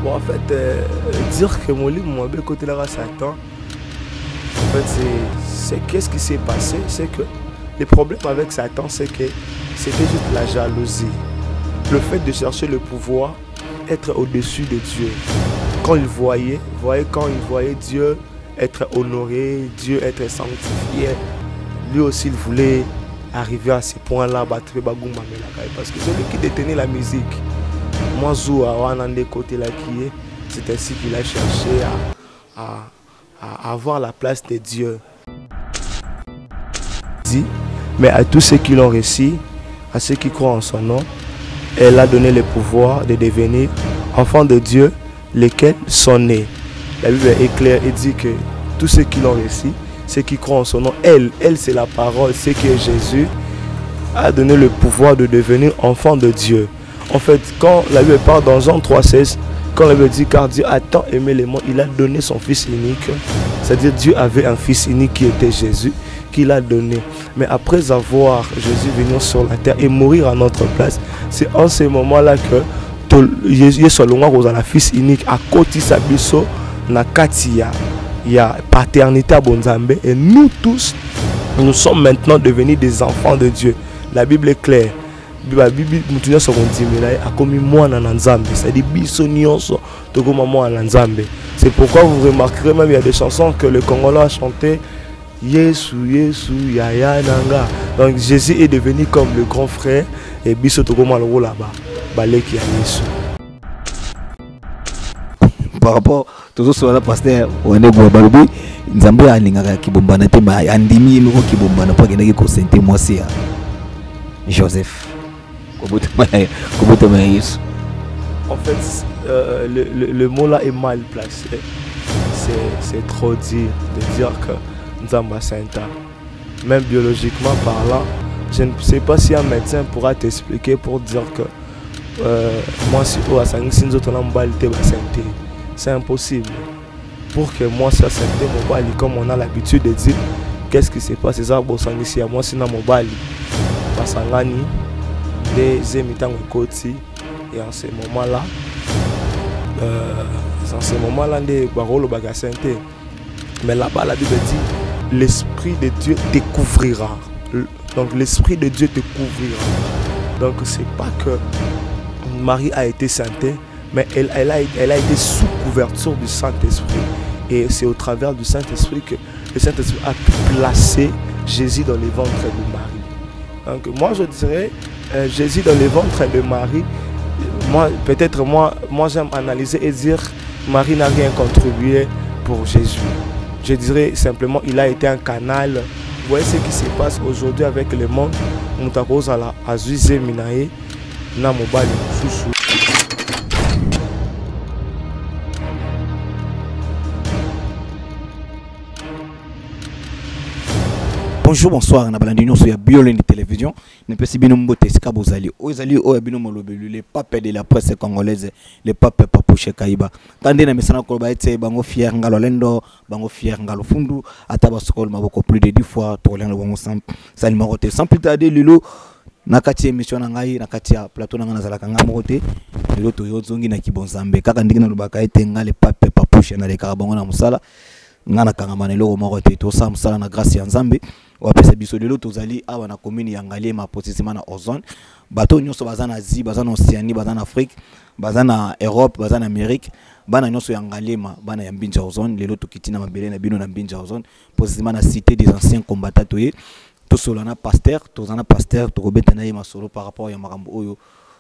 Bon, en fait, dire que mon livre m'a bien côté là Satan, en fait, c'est qu'est-ce qui s'est passé, c'est que le problème avec Satan, c'est que c'était juste la jalousie. Le fait de chercher le pouvoir, être au-dessus de Dieu. Quand il voyait Dieu être honoré, Dieu être sanctifié, lui aussi il voulait arriver à ce point-là, parce que celui qui détenait la musique, moi c'est ainsi qu'il a cherché à avoir la place de Dieu. Mais à tous ceux qui l'ont réussi, à ceux qui croient en son nom, elle a donné le pouvoir de devenir enfants de Dieu, lesquels sont nés. La Bible est claire et dit que tous ceux qui l'ont réussi, ceux qui croient en son nom, elle c'est la parole, c'est que Jésus a donné le pouvoir de devenir enfant de Dieu. En fait, quand la Bible parle dans Jean 3,16, quand la Bible dit car Dieu a tant aimé les mondes, il a donné son fils unique. C'est-à-dire Dieu avait un fils unique qui était Jésus, qu'il a donné. Mais après avoir Jésus venu sur la terre et mourir à notre place, c'est en ce moment-là que Jésus est la fils unique à côté Sabiso na katia. Il y a paternité à Bonzambe et nous tous, nous sommes maintenant devenus des enfants de Dieu. La Bible est claire. C'est pourquoi vous remarquerez même il y a des chansons que le Congolais a chanté Yesu, Yesu, Yaya Nanga. Donc Jésus est devenu comme le grand frère et biso tokoma lo là-bas. Baleki ya Yesu. Par rapport toujours sur la pasteur on est Balubi nzambe alingaka kibombana te ba andimi miko kibombana pa kendaki ko sente mwasi ya Joseph. En fait, le mot là est mal placé. C'est trop dire de dire que Nzamba Sainta. Même biologiquement parlant, je ne sais pas si un médecin pourra t'expliquer pour dire que moi si c'est impossible. Pour que moi ça santé mobile comme on a l'habitude de dire, qu'est-ce qui se passe c'est ça ici à moi si na mobile basangani des émitants côté et en ce moment-là des barolo baga santé. Mais là-bas la Bible dit l'esprit de Dieu découvrira. Donc l'esprit de Dieu te couvrira. Donc c'est pas que Marie a été sainte, mais elle a été sous couverture du Saint-Esprit. Et c'est au travers du Saint-Esprit que le Saint-Esprit a pu placer Jésus dans les ventres de Marie. Donc moi je dirais Jésus dans les ventres de Marie. Peut-être moi j'aime analyser et dire Marie n'a rien contribué pour Jésus. Je dirais simplement il a été un canal. Vous voyez ce qui se passe aujourd'hui avec le monde. Mutakoz à la Azuize Minae na mobile susu. Bonjour, bonsoir, on a balandi nous sur Biolène Télévision. Ne peut si bien nous botter ska bozali. Ozali o bino molobelu les papes de la presse congolaise, les papes Papouche Kaiba. Tandé na mesana ko ba ete bango fier ngalo lendo, bango fier ngalo fundu, ataba sokol maboko plus de 10 fois to lendo bango sans maroté. Sans plus tarder lilo nakati émission na ngai nakati ya plateau na ngana zalaka ngamote. Lilo to yozongi na kibonzambe kaka ndingi na lubaka ete ngale pape Papouche na le karabango na musala. Ngana kangamane lo maroté to sa musala na grâce ya Nzambe. Wapesa biso lelo tozali awa na commune ya Ngalema potissement na ozone bato nyonso bazana Asie bazana Océanie bazana Afrique bazana Europe bazana Amérique bana nyonso ya Ngalema bana ya Mbinja ozone lelo tokiti na mabele na bino na Mbinja ozone potissement na cité des anciens combattants toye to solana pasteur tozana pasteur to kobeta na yema solo par rapport ya makambo oyo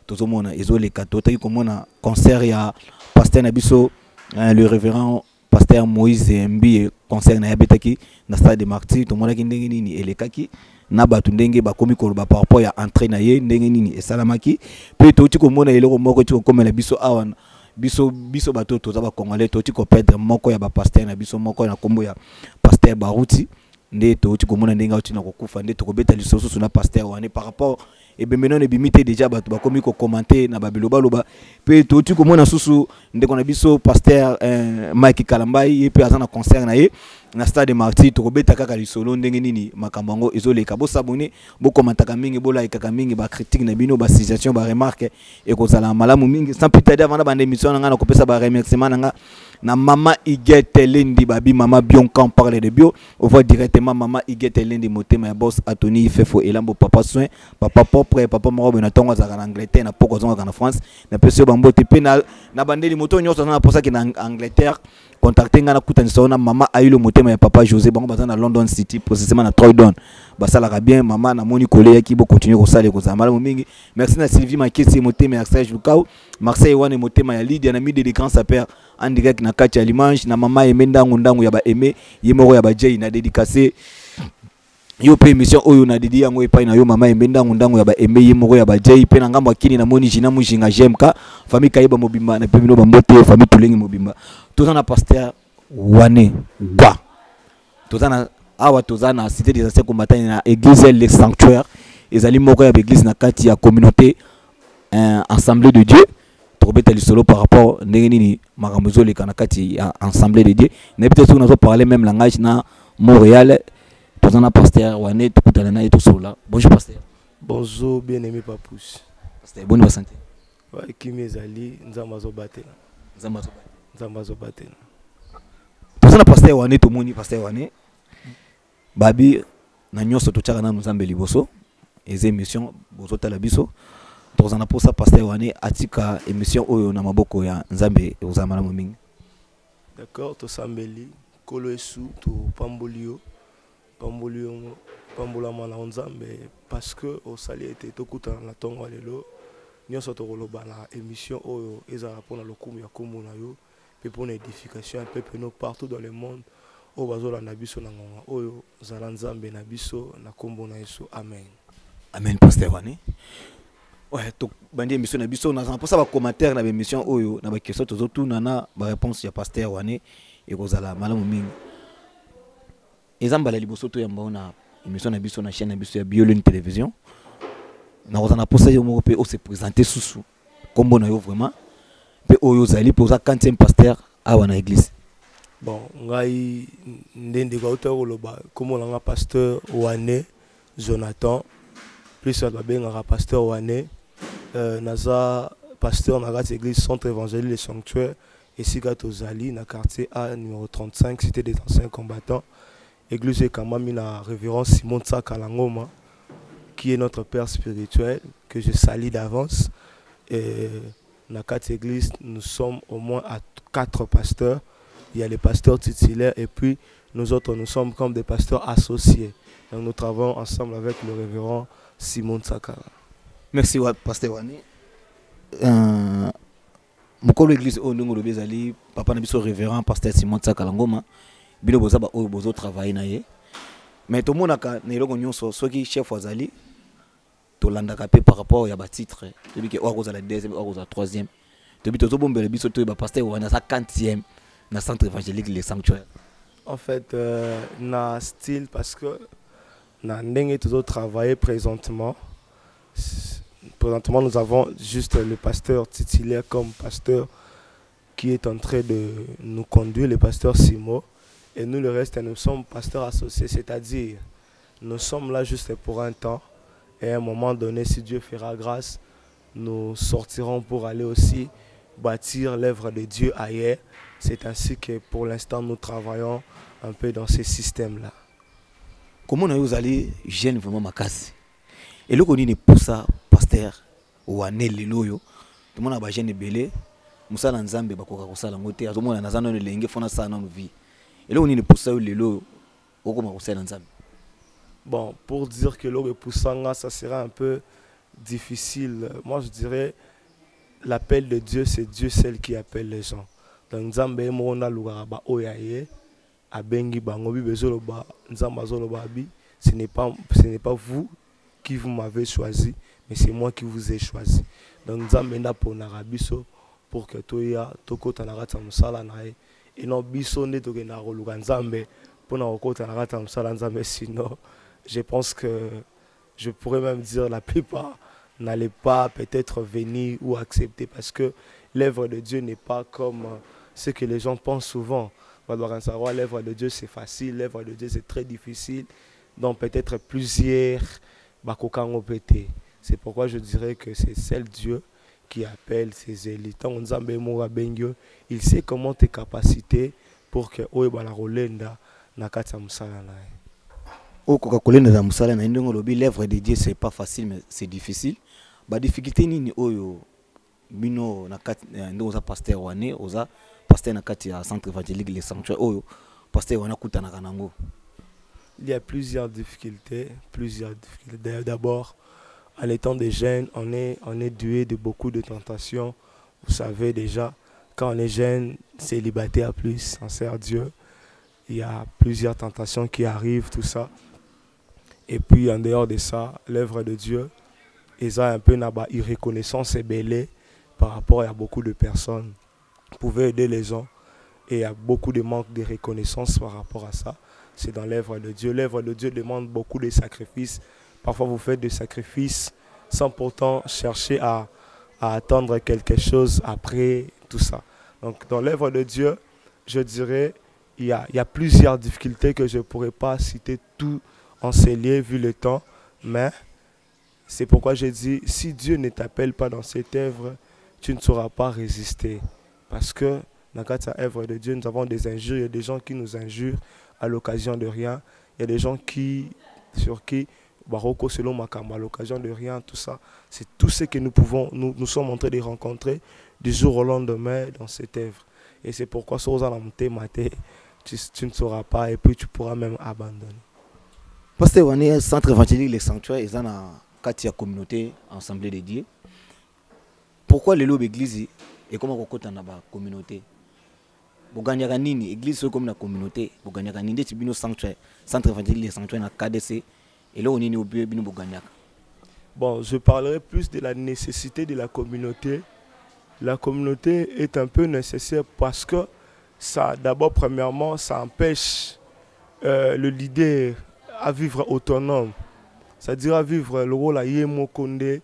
tozomona ezoleka totaki komona concert ya pasteur na biso le révérend pasteur Moïse Mbi concert na yabetaki na stade de Martyrs to mona ki ndenge nini elekaki na batu ndenge bakomi koloba par rapport ya entrée na ye ndenge nini esalamaki pe to tiko mona eloko moko tiko komela biso awa biso bato toza ba congolais to tiko perdre moko ya ba pasteur na biso moko na kombo ya pasteur Baruti nde to tiko mona ndenge oti na kokufa nde to kobeta lisoso na pasteur wane par rapport et bien maintenant bimité déjà bato bakomi ko commenter na babiloba loba pe to tiko mona susu ndeko na biso pasteur Mike Kalambai et puis azana concert na ye na stade martyr tokobeta kaka lisolo ndenge nini makambo yango ezoleka bosabone bokomataka mingi bolayikaka mingi bacritique na bino basuggestion baremarque ekozala malamu mingi sans plus tarder avant bande émission na nga na kopesa baremerciement na nga na mama Igete Lendi babi mama Bionka on parle de bio on voit directement mama Igete Lendi motema ya boss Atoni Fefo elambo papa soin papa propre papa moro na tongo za en Angleterre na poko zonga na France na peso bambo te pe na bandeli moto nyonso na posa ki na Angleterre contacter ngana kutanisa na mama ayilo motema ya papa José bango baza na London City précisément na Croydon basala bien mama na moni collègue qui bo continuer ko sala ko zamala mingi merci na Sylvie Makisi motema ya Serge Lukau Marseille wane motema ya Lydia na midi de grand sapeur en direct na kati ya Limange na mama emendangu ndangu ya ba aimé yemoro ya ba Jay na dédicacé yo pe émission oyo na didi yango epai na yo mama emendangu ndangu ya ba aimé yemoro ya ba Jay pe na ngambo akini na moni jina mujinga JMK famille Kaiba mobimba na pe bino ba mbote famille Tulengi mobimba tozana pasteur wane kwa tozana awa tozana cité des anciens combattants na église le sanctuaire ezali moko ya église na kati ya communauté assemblée de Dieu tokobeta lisolo par rapport ndenge nini makambo ezoleka na kati ya assemblée de Dieu na peut-être on a parlé même langage na Montréal tozana pasteur wane tukutana na etosola bonjour pasteur bonjour bien-aimé Papouche pasteur bonne santé ouais kimi ezali nzamba zo batela tozana pasteur wane tomoni pasteur wane babi na nyonso tochaka na nzambe liboso eze émission bozotala biso tozana posa pasteur wane atika émission oyo na maboko ya nzambe ozamala mingi d'accord tosambeli kolo esu to pambolio pambola mwana nzambe parce que au sali était tokuta na tongo lelo nyonso tokoloba na émission oyo ezala pona lokumu ya kombo na yo pe pour l'édification un peuple no partout dans le monde o bazola na biso na ngonga oyo zala nzambe na biso na kombo na Yesu amen amen pasteur wane ouais to bandi émission na biso na pour ça ba commentaire na émission oyo na ba question tozotuna na ba réponse ya pasteur wane ekozala malamu mingi ezamba la liboso to yamba na émission na biso na chaîne na biso ya Biolone télévision na kozana posa yo moko pe o se présenter susu kombo na yo vraiment pe oyo zali posa 40e pasteur awa na église bon ngai ndende kwa utoloba komo nga pasteur wane Jonathan plus ba benga pasteur wane naza pasteur na kati église centre évangélique le sanctuaire et sika tozali na quartier A numéro 35 cité des anciens combattants église Kamami na révérend Simon Tsakalangoma qui est notre père spirituel que je salue d'avance et dans quatre églises nous sommes au moins à 4 pasteurs. Il y a les pasteurs titulaires et puis nous autres nous sommes comme des pasteurs associés. Donc nous travaillons ensemble avec le révérend Simon Tsakara. Merci pasteur Wani. Mokolo église o ndongo lobezali papa na biso révérend pasteur Simon Tsakala ngoma bino bozaba o bozo travailler na ye. Mais to monaka na eloko nyonso soki chef wazali to landaka pe par rapport ya ba titre. Tobi ke o kozala deuxième o kozala troisième. Tobi to bombele biso to ba pasteur wana sa 40e na centre évangélique les sanctuaires. En fait na style parce que na ndenge to travailler présentement. Présentement, nous avons juste le pasteur titulaire comme pasteur qui est en train de nous conduire, le pasteur Simo. Et nous, le reste, nous sommes pasteurs associés, c'est-à-dire nous sommes là juste pour un temps. Et à un moment donné, si Dieu fera grâce, nous sortirons pour aller aussi bâtir l'œuvre de Dieu ailleurs. C'est ainsi que pour l'instant, nous travaillons un peu dans ces systèmes-là. Comment nous allons gêner vraiment ma casse? Et le qu'on pour ça, pasteur ou anel loyo, tout le monde a besoin de belé, Moussa Nzambe bakoka kosala ngote, tout le monde a nazano le lenge fona ça dans vie. Et le qu'on pour ça le loyo, au comment kosala Nzambe. Bon, pour dire que le poussanga, ça sera un peu difficile. Moi, je dirais l'appel de Dieu, c'est Dieu seul qui appelle les gens. Donc Nzambe mo na lugara ba oyaye, abengi bango bi bezolo ba Nzamba zolo ba bi, ce n'est pas vous qui vous m'avez choisi, mais c'est moi qui vous ai choisi. Donc Nzambe na pona rabiso pour que toya toko tanarata musala nae et non biso ne to na roluka Nzambe pona okota narata musala Nzambe, sinon je pense que je pourrais même dire la plupart n'allaient pas peut-être venir ou accepter parce que l'œuvre de Dieu n'est pas comme ce que les gens pensent souvent. savoir, l'œuvre de Dieu c'est facile, l'œuvre de Dieu c'est très difficile. Donc peut-être plusieurs bakokango pété. C'est pourquoi je dirais que c'est seul Dieu qui appelle ses élites. Il sait comment tes capacités pour que la rolenda na kati musala na. Au Coca-Cola na musala na ndongo lobi l'œuvre de Dieu c'est pas facile mais c'est difficile. Ba difficulté nini oyo bino na kati ndo za pasteur wane oza pasteur na kati ya centre évangélique les sanctuaires oyo pasteur wana kutana kanango. Il y a plusieurs difficultés. D'abord, en étant des jeunes, on est doué de beaucoup de tentations. Vous savez déjà, quand on est jeune, célibataire plus, on sert Dieu. Il y a plusieurs tentations qui arrivent, tout ça. Et puis, en dehors de ça, l'œuvre de Dieu, ils ont un peu une irreconnaissance et belée par rapport à beaucoup de personnes. Vous pouvez aider les gens et il y a beaucoup de manque de reconnaissance par rapport à ça. C'est dans l'œuvre de Dieu. L'œuvre de Dieu demande beaucoup de sacrifices. Parfois, vous faites des sacrifices sans pourtant chercher à attendre quelque chose après tout ça. Donc, dans l'œuvre de Dieu, je dirais, il y a plusieurs difficultés que je ne pourrais pas citer tout en scellé vu le temps. Mais c'est pourquoi j'ai dit, si Dieu ne t'appelle pas dans cette œuvre, tu ne sauras pas résister. Parce que dans cette œuvre de Dieu, nous avons des injures. Il y a des gens qui nous injurent à l'occasion de rien. Il y a des gens sur qui, Baroko selon Makamba, à l'occasion de rien, tout ça. C'est tout ce que nous sommes en train de rencontrer du jour au lendemain dans cette œuvre. Et c'est pourquoi, tu ne sauras pas et puis tu pourras même abandonner. Parce que on est centre évangélique les sanctuaires, ils ont une communauté, assemblée de Dieu. Pourquoi les lobes église et comment on compte dans la communauté? Boganyaka nini église comme la communauté boganyaka nini ti bino sanctuaire centre évangélique les sanctuaires na KDC et là on est au bino boganyaka. Bon, je parlerai plus de la nécessité de la communauté. La communauté est un peu nécessaire parce que ça, d'abord premièrement, ça empêche le leader à vivre autonome, c'est-à-dire à vivre le rôle à Yemokonde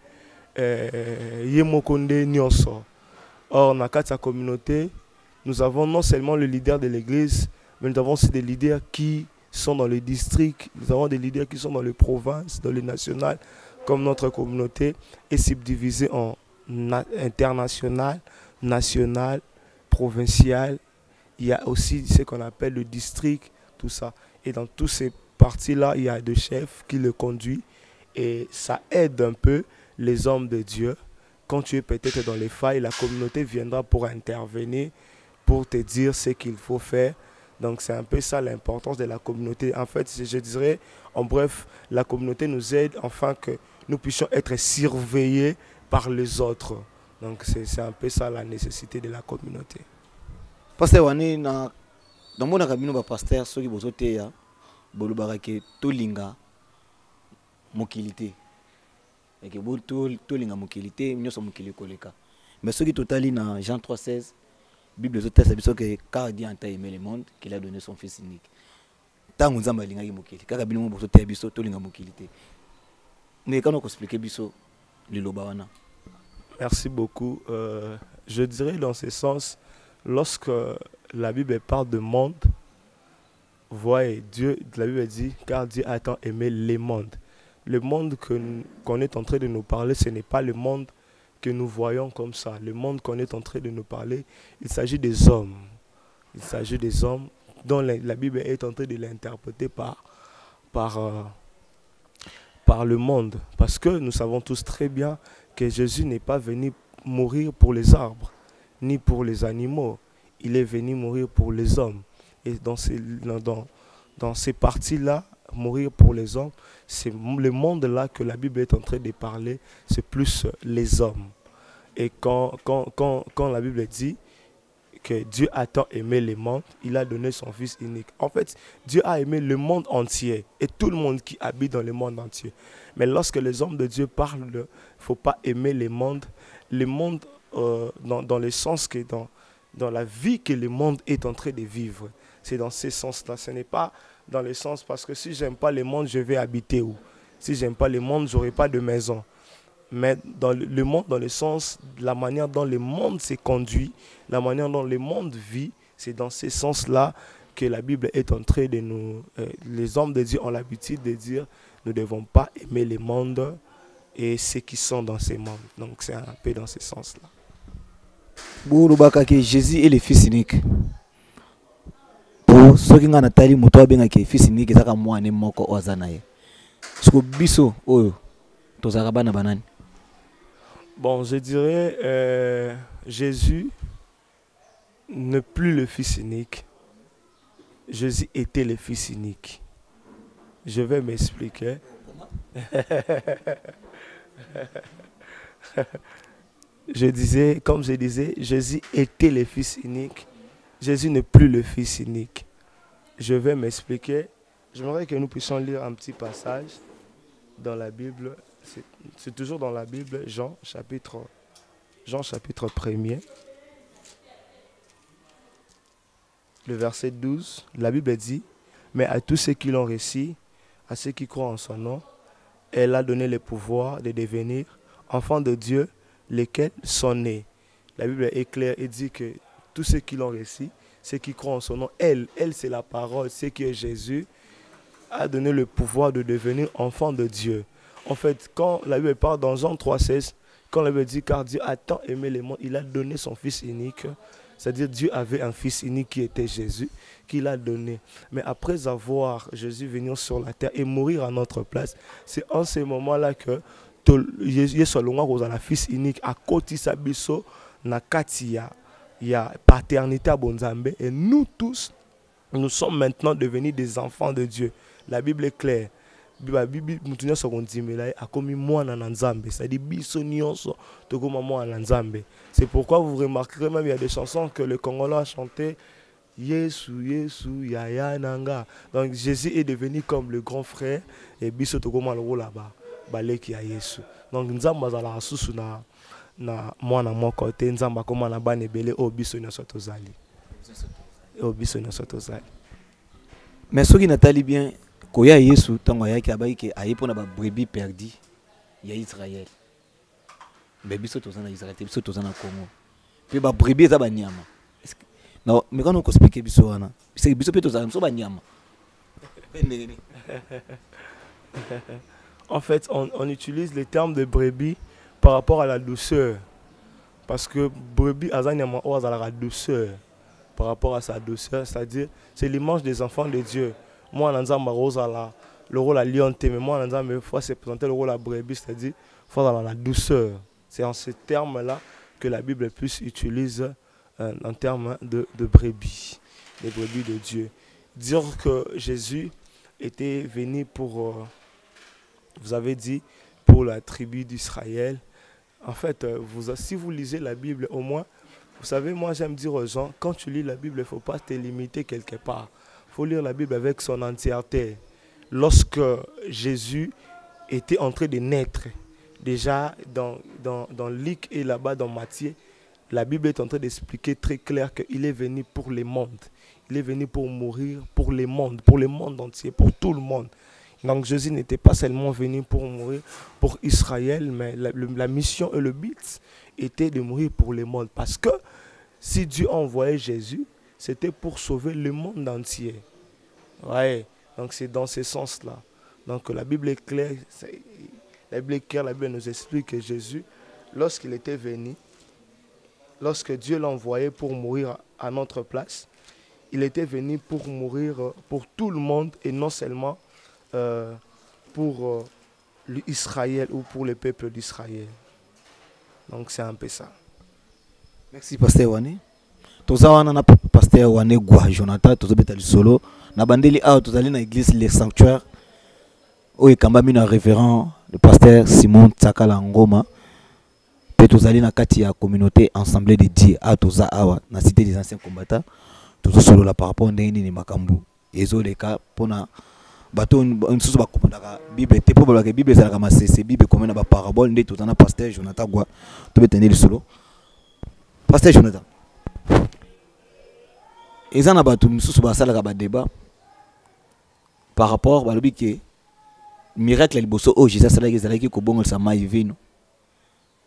Nyonso. Or dans la communauté, nous avons non seulement le leader de l'église, mais nous avons aussi des leaders qui sont dans les districts, nous avons des leaders qui sont dans les provinces, dans les nationales, comme notre communauté est subdivisée en international, national, provincial. Il y a aussi ce qu'on appelle le district, tout ça. Et dans tous ces parties-là, il y a des chefs qui le conduisent. Et ça aide un peu les hommes de Dieu. Quand tu es peut-être dans les failles, la communauté viendra pour intervenir, pour te dire ce qu'il faut faire. Donc c'est un peu ça l'importance de la communauté. En fait, je dirais, en bref, la communauté nous aide afin que nous puissions être surveillés par les autres. Donc c'est un peu ça la nécessité de la communauté. Pasteur wane na dans mon cabine ba pasteur ceux qui bozote ya bolubarake tolinga mokilité et que bo tolinga mokilité nyoso mokili koleka. Mais ceux qui totali na Jean 3:16 Bible zote ça biso que car Dieu a aimé le monde qu'il a donné son fils unique. Tango nzamba linga ki mokili kaka bino mo bozote biso tolinga mokilité. Mais quand on explique biso le loba wana. Merci beaucoup. Je dirais dans ce sens, lorsque la Bible parle de monde, voyez, la Bible dit, car Dieu a tant aimé les mondes. Le monde qu'on est en train de nous parler, ce n'est pas le monde que nous voyons comme ça. Le monde qu'on est en train de nous parler, il s'agit des hommes. Il s'agit des hommes dont la Bible est en train de l'interpréter par le monde. Parce que nous savons tous très bien que Jésus n'est pas venu mourir pour les arbres, ni pour les animaux. Il est venu mourir pour les hommes. Et dans ces parties-là, mourir pour les hommes, c'est le monde-là que la Bible est en train de parler, c'est plus les hommes. Et quand la Bible dit que Dieu a tant aimé le monde, il a donné son Fils unique. En fait, Dieu a aimé le monde entier et tout le monde qui habite dans le monde entier. Mais lorsque les hommes de Dieu parlent, il ne faut pas aimer le monde dans le sens que dans la vie que le monde est en train de vivre. C'est dans ce sens-là. Ce n'est pas dans le sens parce que si je n'aime pas le monde, je vais habiter où? Si je n'aime pas le monde, je n'aurai pas de maison. Mais dans le monde, dans le sens, la manière dont le monde se conduit, la manière dont le monde vit, C'est dans ce sens-là que la Bible est en train de nous... les hommes de Dieu ont l'habitude de dire nous ne devons pas aimer les mondes et ceux qui sont dans ces mondes. Donc c'est un peu dans ce sens-là. Jésus est le fils unique. Pour ceux qui ont natali moto bien que fils unique ezaka mwana moko ozana ye. Siko biso oyo tozaka bana banani. Bon, je dirais Jésus n'est plus le fils unique. Jésus était le fils unique. Je vais m'expliquer. Comme je disais, Jésus était le fils unique. Jésus n'est plus le fils unique. Je vais m'expliquer. J'aimerais que nous puissions lire un petit passage dans la Bible. C'est toujours dans la Bible, Jean chapitre 1er. Le verset 12, la Bible dit, mais à tous ceux qui l'ont reçu, à ceux qui croient en son nom, elle a donné le pouvoir de devenir enfants de Dieu, lesquels sont nés. La Bible est claire et dit que tous ceux qui l'ont reçu, ceux qui croient en son nom, elle c'est la parole, c'est que Jésus a donné le pouvoir de devenir enfants de Dieu. En fait, quand la Bible parle dans Jean 3,16, quand la Bible dit car Dieu a tant aimé le monde, il a donné son Fils unique. C'est-à-dire Dieu avait un Fils unique qui était Jésus, qu'il a donné. Mais après avoir Jésus venir sur la terre et mourir à notre place, c'est en ce moment-là que Jésus a un Fils unique à côté de Sabiso, il y a paternité à Bonzambe. Et nous tous, nous sommes maintenant devenus des enfants de Dieu. La Bible est claire. C'est pourquoi vous remarquerez même il y a des chansons que le Congolais a chanté Yesu Yesu Yaya Nanga. Donc Jésus est devenu comme le grand frère et biso tokoma lo là-bas baleki ya Yesu. Donc nzamba za la susu na mwana moko te nzamba koma na bana ebele o biso na sotozali. O biso na sotozali. Mais ce qui natali bien koya Yesu tango yaki abaiki ayepona ba brebis perdu ya Israël. Mais biso tozana Israël, biso tozana Congo. Puis ba brebis za ba nyama. Non, mais quand on explique biso wana, c'est biso pe tozana biso ba nyama. En fait, on utilise les termes de brebis par rapport à la douceur. Parce que brebis a la douceur par rapport à sa douceur, c'est-à-dire c'est l'image des enfants de Dieu. Moi, le rôle à lion, mais moi, il faut se présenter le rôle à brebis, c'est-à-dire il faut avoir la douceur. C'est en ces termes-là que la Bible plus utilise en termes de brebis, des brebis de Dieu. Dire que Jésus était venu pour, vous avez dit, pour la tribu d'Israël. En fait, si vous lisez la Bible, au moins, vous savez, moi j'aime dire aux gens, quand tu lis la Bible, il ne faut pas te limiter quelque part. Il faut lire la Bible avec son entièreté. Lorsque Jésus était en train de naître, déjà dans Luc et là-bas dans Matthieu, la Bible est en train d'expliquer très clair qu'il est venu pour le monde. Il est venu pour mourir pour le monde entier, pour tout le monde. Donc Jésus n'était pas seulement venu pour mourir pour Israël, mais la mission et le but était de mourir pour le monde. Parce que si Dieu envoyait Jésus, c'était pour sauver le monde entier. Ouais. Donc c'est dans ce sens-là. Donc la Bible est claire. La Bible nous explique que Jésus, lorsqu'il était venu, lorsque Dieu l'a envoyé pour mourir à notre place, il était venu pour mourir pour tout le monde et non seulement pour Israël ou pour le peuple d'Israël. Donc c'est un peu ça. Merci Pasteur Wane. Tozawana na Pasteur Wane Gwa Jonathan tozobeta lisolo na bandeli a tozali na église les sanctuaires o ekambami na révérend le pasteur Simon Tsakala Ngoma. Pe tozali na kati ya communauté ensemble de Dieu a toza awa na cité des anciens combattants. Tozo solo la par rapport ndenge ni makambu ezoleka pona bato nsusu bakopaka Bible te po balaka Bible ezalaka masese Bible comme na ba parabole nde tozana pasteur Jonathan Gwa tobetende lisolo. Pasteur Jonathan ezana bato nsusu basalaka ba débat par rapport balobi ke miracle liboso o Jésus salaki ezalaki ko bongolisa mai vino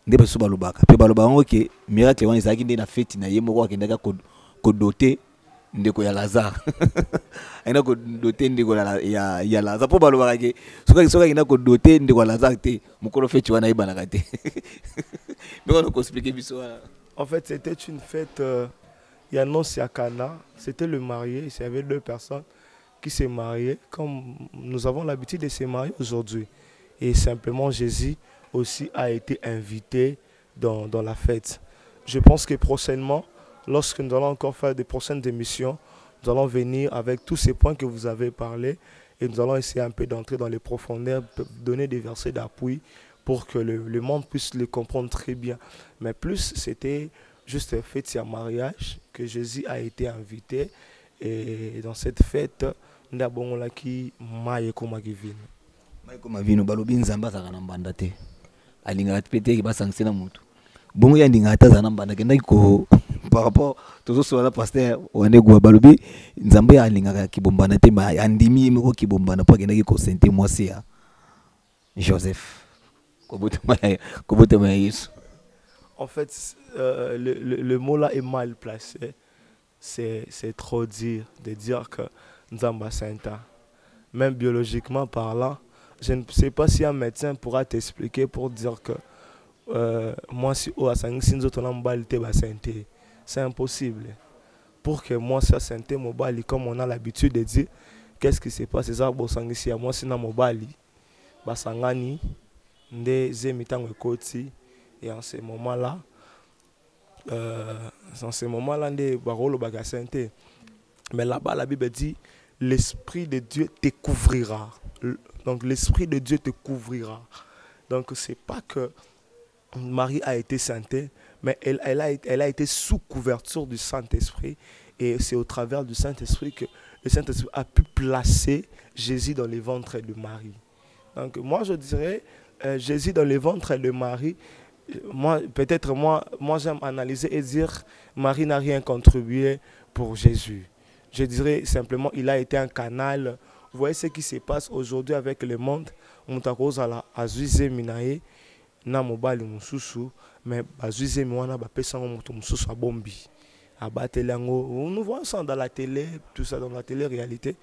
nde baso balobaka pe balobaka ke miracle wana ezalaki nde na fête na ye moko akendaka ko doter ndeko ya Lazare. Aina ko doté ndeko ya Lazare. Po balo bakake. Soka ina ko doté ndeko ya Lazare te. Mukolo fête wana ibanaka te. Mais on peut expliquer biso. En fait, c'était une fête Yanos et Akana. C'était le marié. Il y avait 2 personnes qui s'est marié, comme nous avons l'habitude de se marier aujourd'hui. Et simplement, Jésus aussi a été invité dans la fête. Je pense que prochainement, lorsque nous allons encore faire des prochaines émissions, nous allons venir avec tous ces points que vous avez parlé et nous allons essayer un peu d'entrer dans les profondeurs, donner des versets d'appui pour que le monde puisse le comprendre très bien. Mais plus, c'était juste une fête, c'est un mariage que Jésus a été invité. Et dans cette fête, nous avons qui Maïko Magivino. Maïko Magivino, balobi nzamba zaka na mbanda te. Alinga pete ki basangse na mutu. Bongo ya ndinga ata za na mbanda kenda ko par rapport toujours sur la pasteur wane go balobi nzamba ya alinga ki bombana te ma andimi miko ki bombana pa kenda ki ko sente mwasi ya Joseph. Kobote ma Yesu. En fait, le mot là est mal placé. C'est trop dire de dire que Nzamba Sainta. Même biologiquement parlant, je ne sais pas si un médecin pourra t'expliquer pour dire que moi si c'est impossible. Pour que moi ça santé mobali comme on a l'habitude de dire qu'est-ce qui se passe ça moi si na mobali basangani nde zemitango ekoti et en ce moment là mais là-bas la Bible dit l'Esprit de Dieu te couvrira. Donc l'Esprit de Dieu te couvrira. Donc c'est pas que Marie a été saintée, mais elle a été sous couverture du Saint-Esprit. Et c'est au travers du Saint-Esprit que le Saint-Esprit a pu placer Jésus dans les ventres de Marie. Donc moi je dirais, Jésus dans les ventres de Marie, peut-être moi j'aime analyser et dire Marie n'a rien contribué pour Jésus. Je dirais simplement il a été un canal. Vous voyez ce qui se passe aujourd'hui avec le monde. On t'a cause à la azuize minae na mobali mususu mais azuize miwana ba pesa moto mususu a bombi. Abatelango, nous voyons ça dans la télé, tout ça dans la télé-réalité.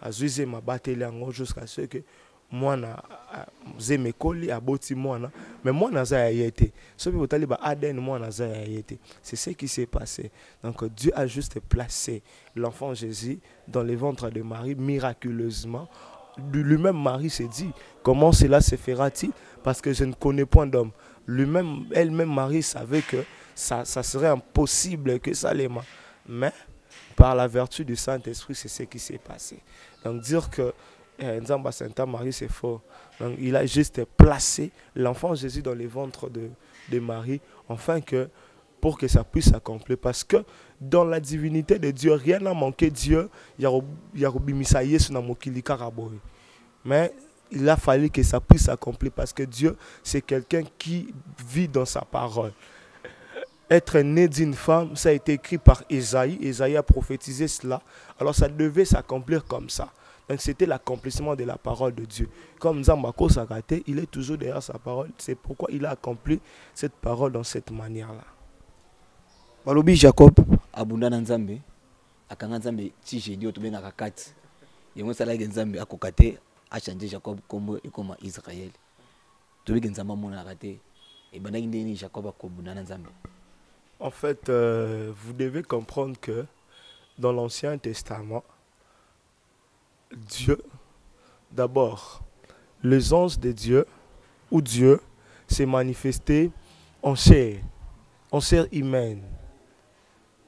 Azuize ma batelango jusqu'à ce que moi na zemekoli aboti moi mais moi na za yete so bi botali ba aden moi na za yete. C'est ce qui s'est passé. Donc Dieu a juste placé l'enfant Jésus dans les ventres de Marie miraculeusement. Lui-même Marie s'est dit comment cela se fera-t-il parce que je ne connais point d'homme. Lui-même elle-même Marie savait que ça serait impossible que ça l'ait, mais par la vertu du Saint-Esprit c'est ce qui s'est passé. Donc dire que Nzamba Sainte Marie c'est faux. Donc il a juste placé l'enfant Jésus dans les ventres de Marie afin que pour que ça puisse s'accomplir parce que dans la divinité de Dieu rien n'a manqué Dieu mais il a fallu que ça puisse s'accomplir parce que Dieu c'est quelqu'un qui vit dans sa parole. Être né d'une femme, ça a été écrit par Isaïe. Isaïe a prophétisé cela. Alors ça devait s'accomplir comme ça. Donc c'était l'accomplissement de la parole de Dieu. Comme Nzambako Sakate, il est toujours derrière sa parole. C'est pourquoi il a accompli cette parole dans cette manière-là. Balobi Jacob, abundana Nzambe, akanga Nzambe ti génie otobenga kakati. Yemo sala Nzambe akokate a changé Jacob comme Israël. Tobi Nzamba mona kate et banaki ndeni Jacob akobundana Nzambe. En fait, vous devez comprendre que dans l'Ancien Testament, Dieu, d'abord, les anges de Dieu, ou Dieu, s'est manifesté en chair humaine.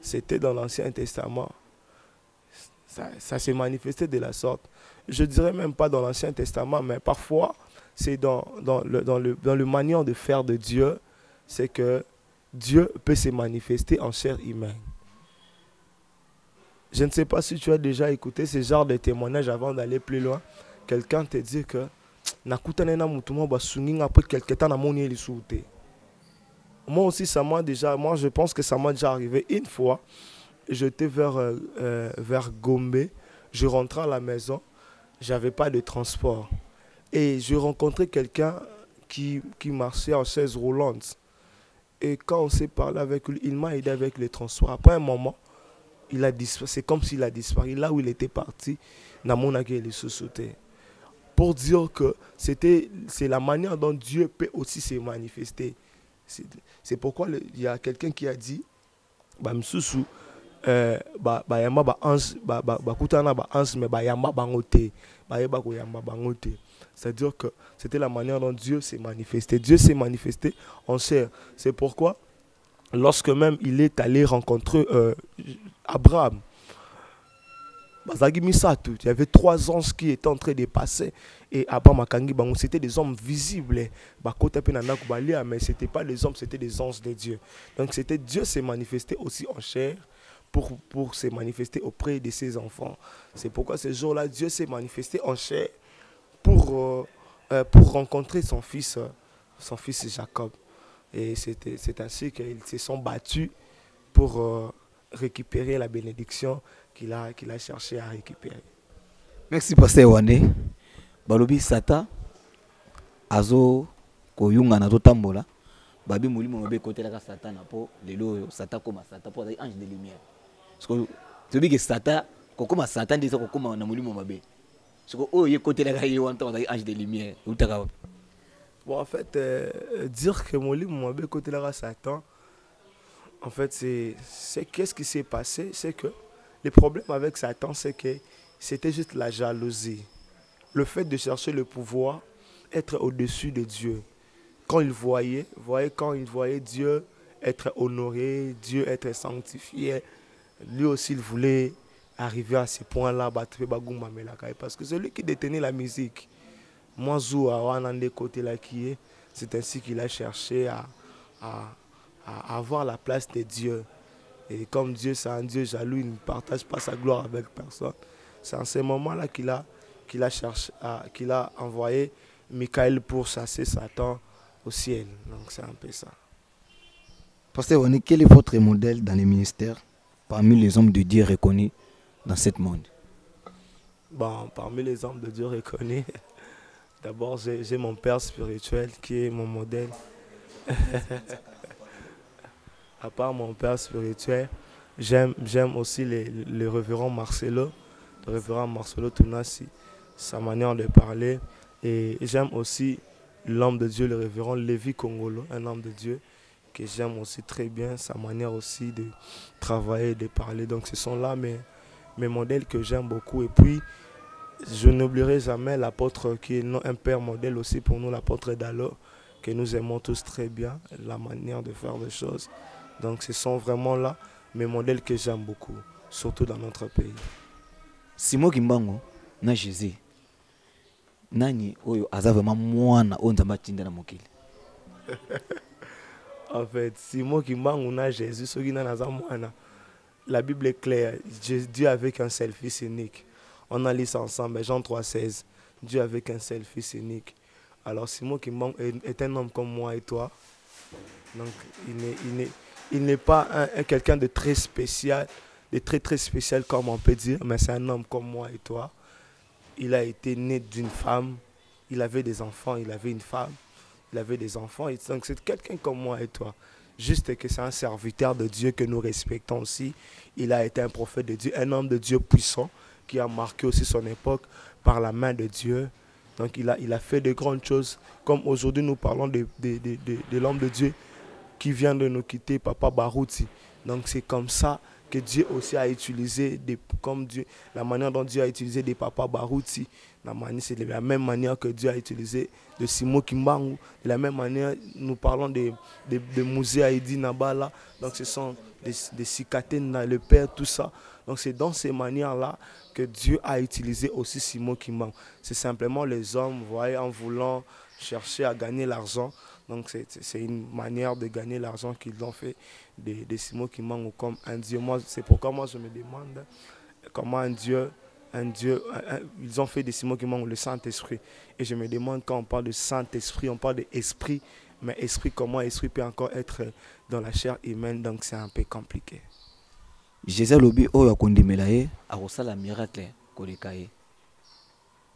C'était dans l'Ancien Testament. Ça s'est manifesté de la sorte. Je ne dirais même pas dans l'Ancien Testament, mais parfois, c'est dans le manière de faire de Dieu, c'est que Dieu peut se manifester en chair humaine. Je ne sais pas si tu as déjà écouté ce genre de témoignage avant d'aller plus loin. Quelqu'un te dit que moi aussi, ça m'a déjà, moi je pense que ça m'a déjà arrivé une fois. J'étais vers Gombe, je rentrais à la maison, j'avais pas de transport. Et je rencontrais quelqu'un qui marchait en chaise roulante. Et quand on s'est parlé avec lui, il m'a aidé avec les transports. Après un moment, c'est comme s'il a disparu. Là où il était parti, dans mon il se sautait. Pour dire que c'est la manière dont Dieu peut aussi se manifester. C'est pourquoi il y a quelqu'un qui a dit, Msusu, yamba ba ange kutana ba ange mais yamba bangote yamba ko yamba bangote. C'est-à-dire que c'était la manière dont Dieu s'est manifesté. Dieu s'est manifesté en chair. C'est pourquoi lorsque même il est allé rencontrer Abraham, il y avait 3 anges qui étaient en train de passer et Abraham c'était des hommes visibles, mais ce n'était pas des hommes, c'était des anges de Dieu. Donc c'était Dieu s'est manifesté aussi en chair pour se manifester auprès de ses enfants. C'est pourquoi ce jour-là, Dieu s'est manifesté en chair pour rencontrer son fils Jacob. Et c'est ainsi qu'ils se sont battus pour récupérer la bénédiction qu'il a cherché à récupérer. Merci Pasteur Wane. Balobi Satan azo koyunga na tambola. Babi molimo mabe côté la Satan po lelo Satan comme Satan pour ange de lumière. Parce que tu dis que Satan comme Satan dit ça comme na molimo mabe. Parce que oh yé côté la yé wanta ange de lumière. Bon en fait dire que molimo mabe côté la Satan, en fait c'est qu'est-ce qui s'est passé, c'est que le problème avec Satan, c'est que c'était juste la jalousie. Le fait de chercher le pouvoir, être au-dessus de Dieu. Quand il voyait Dieu être honoré, Dieu être sanctifié, lui aussi il voulait arriver à ce point-là, parce que celui qui détenait la musique, moi, c'est ainsi qu'il a cherché à avoir la place de Dieu. Et comme Dieu, c'est un Dieu jaloux, il ne partage pas sa gloire avec personne. C'est en ce moment-là qu'il a envoyé Michael pour chasser Satan au ciel. Donc c'est un peu ça. Pasteur Wane, quel est votre modèle dans les ministères parmi les hommes de Dieu reconnus dans ce monde? Bon, parmi les hommes de Dieu reconnus, d'abord j'ai mon père spirituel qui est mon modèle. À part mon père spirituel, j'aime aussi le révérend Marcelo, le révérend Marcelo Tunasi, sa manière de parler. Et j'aime aussi l'homme de Dieu, le révérend Lévi Kongolo, un homme de Dieu que j'aime aussi très bien, sa manière aussi de travailler, de parler. Donc ce sont là mes modèles que j'aime beaucoup. Et puis, je n'oublierai jamais l'apôtre qui est un père modèle aussi pour nous, l'apôtre Dalo, que nous aimons tous très bien, la manière de faire des choses. Donc ce sont vraiment là mes modèles que j'aime beaucoup, surtout dans notre pays. Simon Kimbangu na Jésus. Nani oyo aza vraiment mwana o nzamba tinda na mokili. En fait, Simon Kimbangu na Jésus soki na naza mwana. La Bible est claire, Dieu avec un seul fils unique. On a lu ça ensemble, Jean 3,16. Dieu avec un seul fils unique. Alors Simon Kimbangu est un homme comme moi et toi. Donc il n'est pas quelqu'un de très spécial, de très spécial comme on peut dire, mais c'est un homme comme moi et toi. Il a été né d'une femme, il avait des enfants, il avait une femme, il avait des enfants. Donc c'est quelqu'un comme moi et toi. Juste que c'est un serviteur de Dieu que nous respectons aussi. Il a été un prophète de Dieu, un homme de Dieu puissant qui a marqué aussi son époque par la main de Dieu. Donc il a fait de grandes choses. Comme aujourd'hui nous parlons de l'homme de Dieu qui vient de nous quitter, Papa Barouti. Donc c'est comme ça que Dieu aussi a utilisé, la manière dont Dieu a utilisé des Papa Barouti. C'est de la même manière que Dieu a utilisé de Simon Kimbangu. De la même manière, nous parlons de Mouzé Aïdi Nabala. Donc ce sont des Sikatènes, le Père, tout ça. Donc c'est dans ces manières-là que Dieu a utilisé aussi Simon Kimbangu. C'est simplement les hommes, vous voyez, en voulant chercher à gagner l'argent. Donc c'est une manière de gagner l'argent qu'ils ont fait de Simon Kimbangu comme un Dieu. C'est pourquoi moi je me demande comment ils ont fait de Simon Kimbangu le Saint-Esprit. Et je me demande quand on parle de Saint-Esprit, on parle d'esprit, mais esprit, comment esprit peut encore être dans la chair humaine, donc c'est un peu compliqué. Jésus lobi oyo akondimela ye akosala miracle koleka ye.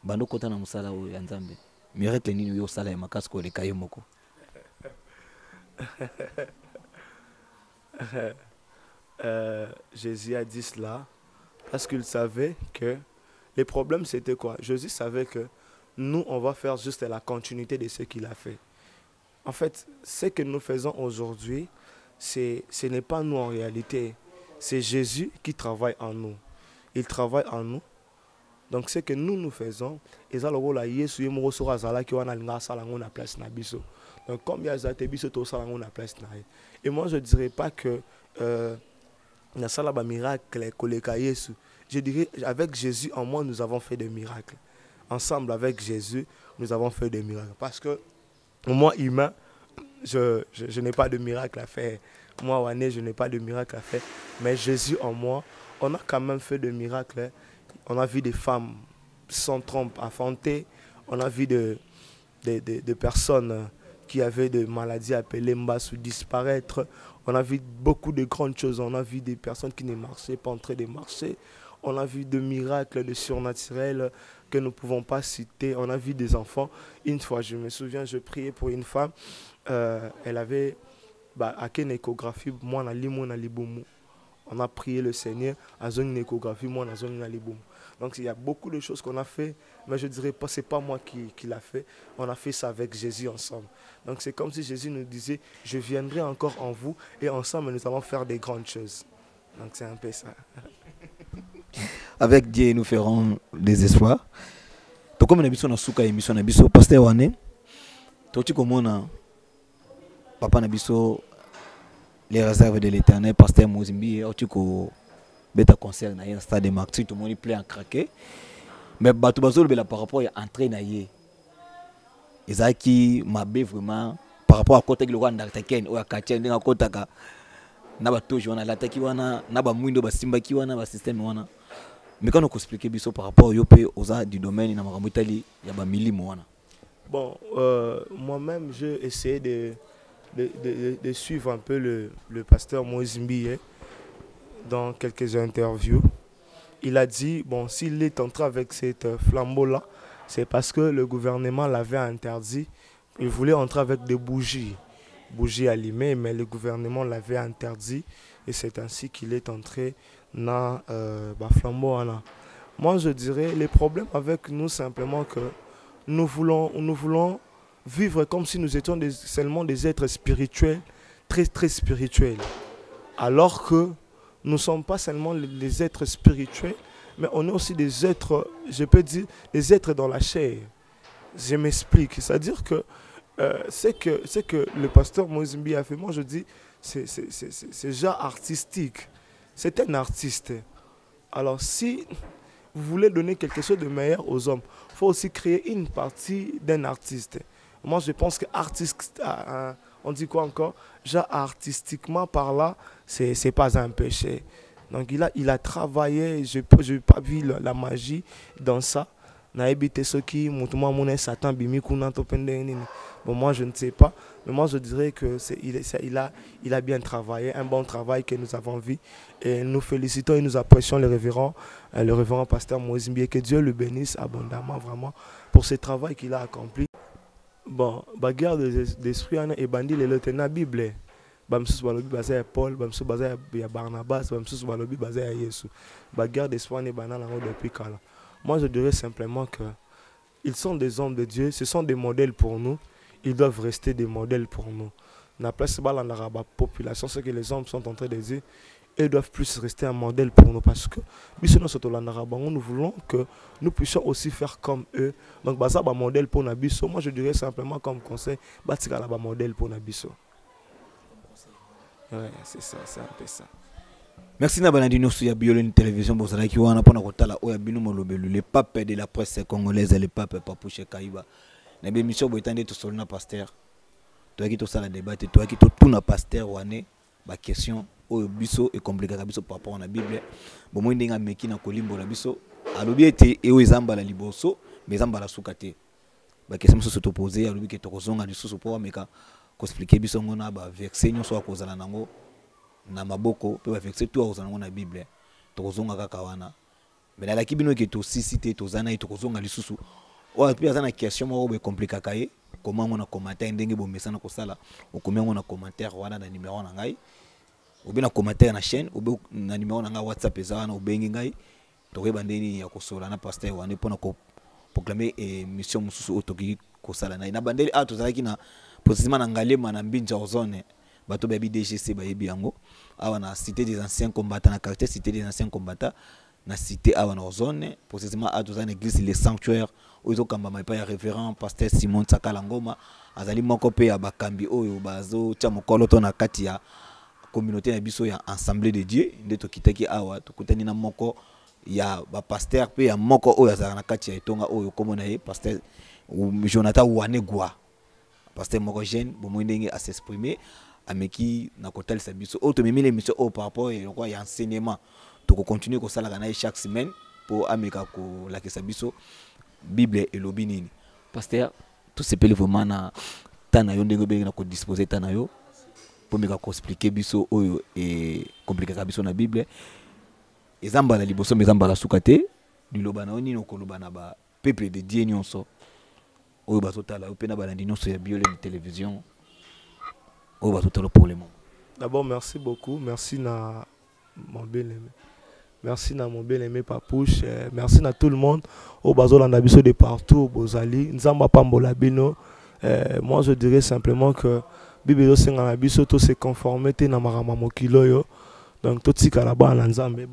Bando kota na musala oyo ya Nzambe. Miracle nini yo sala ya makasi koleka ye moko? Jésus a dit cela parce qu'il savait que les problèmes c'était quoi? Jésus savait que nous, on va faire juste la continuité de ce qu'il a fait. En fait, ce que nous faisons aujourd'hui, ce n'est pas nous en réalité. C'est Jésus qui travaille en nous. Il travaille en nous. Donc ce que nous faisons, et ça le rôle à Yesu et Moro sera zala qui wana linga sala ngona place na biso. Donc comme il y a zate biso to sala ngona place na. Et moi je dirais pas que na sala ba miracle koleka Yesu. Je dirais avec Jésus en moi nous avons fait des miracles. Ensemble avec Jésus, nous avons fait des miracles parce que moi humain, je n'ai pas de miracle à faire. Moi Wané, je n'ai pas de miracle à faire, mais Jésus en moi, on a quand même fait des miracles. On a vu des femmes sans trompe enfanter. On a vu des personnes qui avaient des maladies appelées Mbassou disparaître. On a vu beaucoup de grandes choses. On a vu des personnes qui ne marchaient pas en train de marcher. On a vu des miracles, de surnaturels que nous ne pouvons pas citer. On a vu des enfants. Une fois, je me souviens, je priais pour une femme. Elle avait une échographie. Moi, on a prié le Seigneur à une échographie. Moi, on a une Donc il y a beaucoup de choses qu'on a fait, mais je ne dirais pas, ce n'est pas moi qui l'a fait. On a fait ça avec Jésus ensemble. Donc c'est comme si Jésus nous disait, je viendrai encore en vous et ensemble nous allons faire des grandes choses. Donc c'est un peu ça. Avec Dieu, nous ferons des espoirs. Donc comme on a vu sur la émission, on a vu sur Pasteur Wané, tu comme Papa n'a vu sur les réserves de l'Éternel, Pasteur Mozimbi, tu comme beta concert na un stade de martyr tout le monde plein à craquer mais bato bazolo bela par rapport à entrée na yé ezaki mabe vraiment par rapport à côté le Rwanda taken ou à Katia ndinga kota ka na bato jona lataki wana na ba mwindo ba simba ki wana ba système wana mais quand on expliquer biso par rapport yo pe oza du domaine na makambo itali ya ba milimo wana. Bon, moi-même j'ai essayé de suivre un peu le pasteur Mozimbi dans quelques interviews. Il a dit, bon, s'il est entré avec cette flambeau-là, c'est parce que le gouvernement l'avait interdit. Il voulait entrer avec des bougies allumées, mais le gouvernement l'avait interdit. Et c'est ainsi qu'il est entré dans le flambeau. Moi, je dirais, les problèmes avec nous, simplement que nous voulons vivre comme si nous étions seulement des êtres spirituels, très, très spirituels. Alors que nous ne sommes pas seulement les êtres spirituels, mais on est aussi des êtres, je peux dire, des êtres dans la chair. Je m'explique. C'est-à-dire que ce que le pasteur Mozimbi a fait, moi je dis, c'est genre artistique. C'est un artiste. Alors si vous voulez donner quelque chose de meilleur aux hommes, il faut aussi créer une partie d'un artiste. Moi je pense que artiste... on dit quoi encore? Genre artistiquement par là, c'est pas un péché. Donc il a travaillé, je n'ai pas vu la magie dans ça. Bon, moi je ne sais pas, mais moi je dirais que il a bien travaillé, un bon travail que nous avons vu. Et nous félicitons et nous apprécions le révérend pasteur Mozimbi, que Dieu le bénisse abondamment vraiment pour ce travail qu'il a accompli. Bon, bagarre d'esprit et bandit les lots na Bible. Bamsus balobi basé à Paul, bamsus basé à Barnabas, bamsus balobi basé à Jésus. Bagarre d'espoir et banana depuis kala. Moi je dirais simplement que ils sont des hommes de Dieu, ce sont des modèles pour nous, ils doivent rester des modèles pour nous. Na place bala na raba population, ce que les hommes sont en train de dire, ils doivent plus rester un modèle pour nous parce que nous voulons que nous puissions aussi faire comme eux. Donc, ça un modèle pour Nabiso. Moi, je dirais simplement comme conseil, bâtir un modèle pour Nabiso. Ouais, c'est ça, c'est un peu ça. Merci Nabalandino sur Biolone Télévision. Vous savez qu'il y a un peu le pape de la presse congolaise, le pape Papouche Kaïba. Nous avons émission pour étendre tout sur le pasteur. Toi qui tout ça la débat, toi qui tout na pasteur wane, ba question au biso et compliqué biso par rapport à la Bible. Bon moi ndinga meki na kolimbo la biso. Alobi ete e ezamba la liboso, mais ezamba la sukate. Ba question so se poser, alobi ke tokozonga lisusu po meka ko expliquer biso ngona ba verset nyonso akozala nango na maboko pe ba verset tout akozala nango na Bible. Tokozonga kaka wana. Mais la kibino ke to cité to zana et tokozonga lisusu. O puis azana question mo be compliqué kaye. Comment on a commenté ndenge bo message na kosala. O combien on a commentaire wana na numéro na ngai. ou bien na commentaire na chaîne ou bien na numéro na WhatsApp eza na obengi ngai tokoyeba ndeni ya kosola na pasteur wana mpona ko proclamer mission mususu otoki kosala na bandeli a tozalaki na précisément na Ngalema na Mbinja ozone bato babi DGC bayebi yango awa na cité des anciens combattants na quartier cité des anciens combattants na cité awa na ozone précisément a tozana église les sanctuaires oyo kamba mai pa ya révérend pasteur Simon Tsakala Ngoma azali moko pe ya bakambi oyo bazo tia mokolo to na kati ya communauté na biso ya assemblée de Dieu nde tokitaki awa tokutani na moko ya ba pasteur pe ya moko oyo azala na kati ya etonga oyo komona ye pasteur Jonathan Wanegwa pasteur moko jeune bomo ndenge à s'exprimer ameki na kotalisa biso oyo tomemi l'émission au par rapport et ya enseignement toko continuer ko sala na chaque semaine pour ameka ko lakisa biso Bible et lobi nini pasteur tout se pele vraiment na tana yo ndenge be na ko disposer tana yo pour meka ko expliquer biso oyo et compliquer ka biso na Bible ezamba la liboso mezamba la sukate liloba na oni nokoloba na ba peuple de Dieu nyonso oyo bazotala opena balandi nyonso ya Biolé télévision oyo bazotala pour le moment. D'abord merci beaucoup, merci na mon bien-aimé. Merci na mon bien-aimé Papouche, merci na tout le monde au bazolanda biso de partout bozali nzamba pambola bino. Moi je dirais simplement que Bible senga biso to se conformer te na marama mokilo yo. Donc tout tika là-bas en nzambe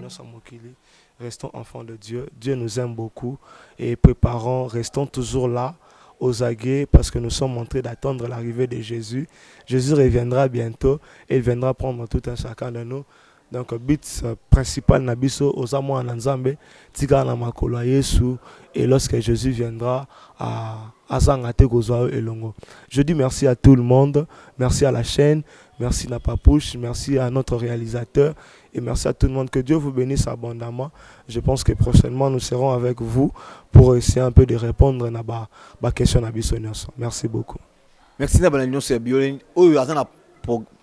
no sa mokili. Restons enfants de Dieu. Dieu nous aime beaucoup et préparons, restons toujours là aux aguets parce que nous sommes en train d'attendre l'arrivée de Jésus. Jésus reviendra bientôt et il viendra prendre tout un chacun de nous. Donc but principal nabiso ozamo ananzambe tika na makolo Yesu et lorsque Jésus viendra à azangate kozwa elongo. Je dis merci à tout le monde, merci à la chaîne, merci na Papouche, merci à notre réalisateur et merci à tout le monde. Que Dieu vous bénisse abondamment. Je pense que prochainement nous serons avec vous pour essayer un peu de répondre na ba question na biso nyonso. Merci beaucoup. Merci na balanyon sur Biolé oyo azana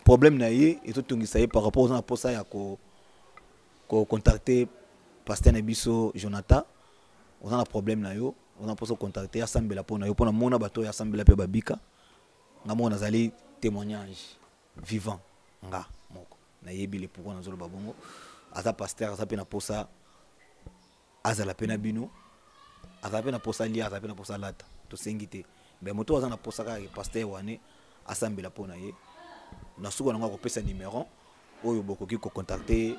problème na ye et tout tongisa ye par rapport à posa ya ko contacter pasteur na biso Jonathan on a un problème na yo on a posa contacter asambela pona yo pona mona bato ya asambela pe babika ngamo nazali témoignage vivant nga moko na yebi le pourquoi nazolo babongo asa pasteur asa pe na posa azala pe na bino asa pe na posa lia asa pe na posa lata to sengite be moto asa na posa ka pasteur wane asambela pona ye na souko na ko pesa numéro oyo bokoki ko contacter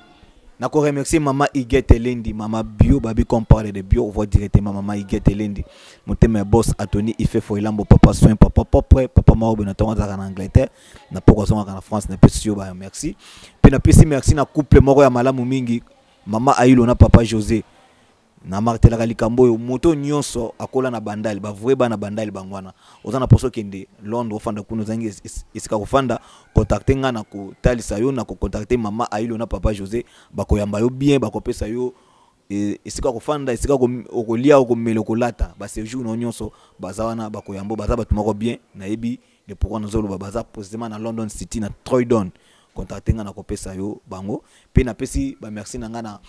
na ko remercier maman Igete Lendi maman bio babi qu'on parle de bio on voit directement maman Igete Lendi motema boss Atoni ife fo ilambo papa soin papa propre papa maobe na tonga en Angleterre na poko zonga en France na pesi yo ba merci pe na pesi merci na couple moko ya malamu mingi maman Ailo na papa José na martela kalikambo yo moto nyonso akola na bandali ba vreba na bandali bangwana ozana poso kende Londres ofanda kuno zangi isika kofanda contacter nga na ko talisa yo na ko contacter mama Ailo na papa José bakoyamba yo bien bakopesa yo isika kofanda isika okolia okomelo kolata ba séjour no nyonso bazawana bakoyambo baza batumako bien na yebi le pourquoi nous olo baza précisément na London City na Croydon contacter nga na kopesa yo bango pe na pesi ba merci na nga na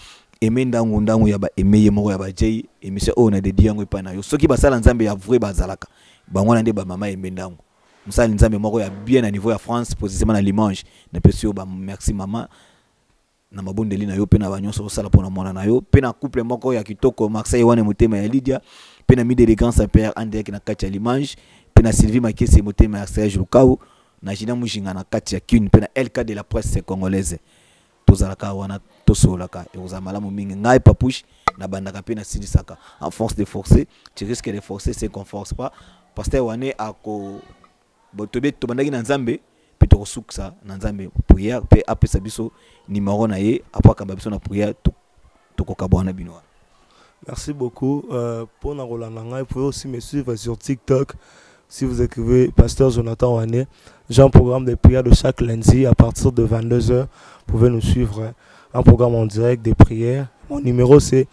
emendangu ndangu ya ba emeye moko ya ba jay emission o na dédié yango pa na yo soki basala nzambe ya vrai bazalaka bango na nde ba mama emendangu musala nzambe moko ya bien na niveau ya France précisément na Limange na pesi yo ba merci mama na mabondeli na yo pe na banyonso osala pona mona na yo pe na couple moko ya kitoko Marseille wane motema ya Lydia pe na mi d'élégance père André na kati ya Limange pe na Sylvie Makese motema ya Serge Lukau na Jina Mujinga na kati ya Kin pe na LK de la presse congolaise tozalaka wana tosolaka et aux amalamu mingi ngai Papouche na bandaka pe na silisaka en force de forcer tu risques de forcer c'est qu'on force pas pasteur wane ako botobe to bandaki na nzambe pe to suksa na nzambe prière pe apesa biso numéro na ye apaka biso na prière to kokabona bino. Merci beaucoup pour na rolanda ngai. Vous pouvez aussi me suivre sur TikTok. Si vous écrivez Pasteur Jonathan Wane, j'ai un programme de prière de chaque lundi à partir de 22h. Vous pouvez nous suivre, un programme en direct de prière. Mon numéro c'est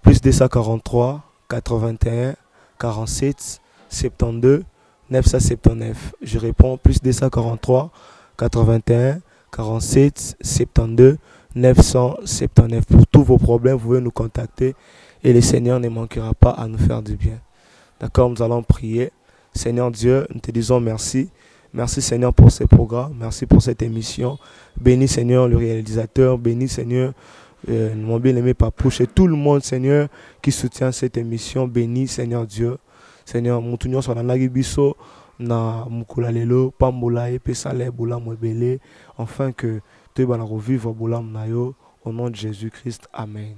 plus 243 81 47 72 979. Je réponds plus 243 81 47 72 979. Pour tous vos problèmes, vous pouvez nous contacter et le Seigneur ne manquera pas à nous faire du bien. D'accord, nous allons prier. Seigneur Dieu, nous te disons merci. Merci Seigneur pour ces programmes. Merci pour cette émission. Bénis Seigneur le réalisateur. Bénis Seigneur mon bien-aimé Papouche et tout le monde Seigneur qui soutient cette émission. Bénis Seigneur Dieu. Seigneur, mon tunion sur la nagibiso na mukula lelo pambola et pesale bola mwebele afin que tu vas revivre bola mnayo au nom de Jésus-Christ. Amen.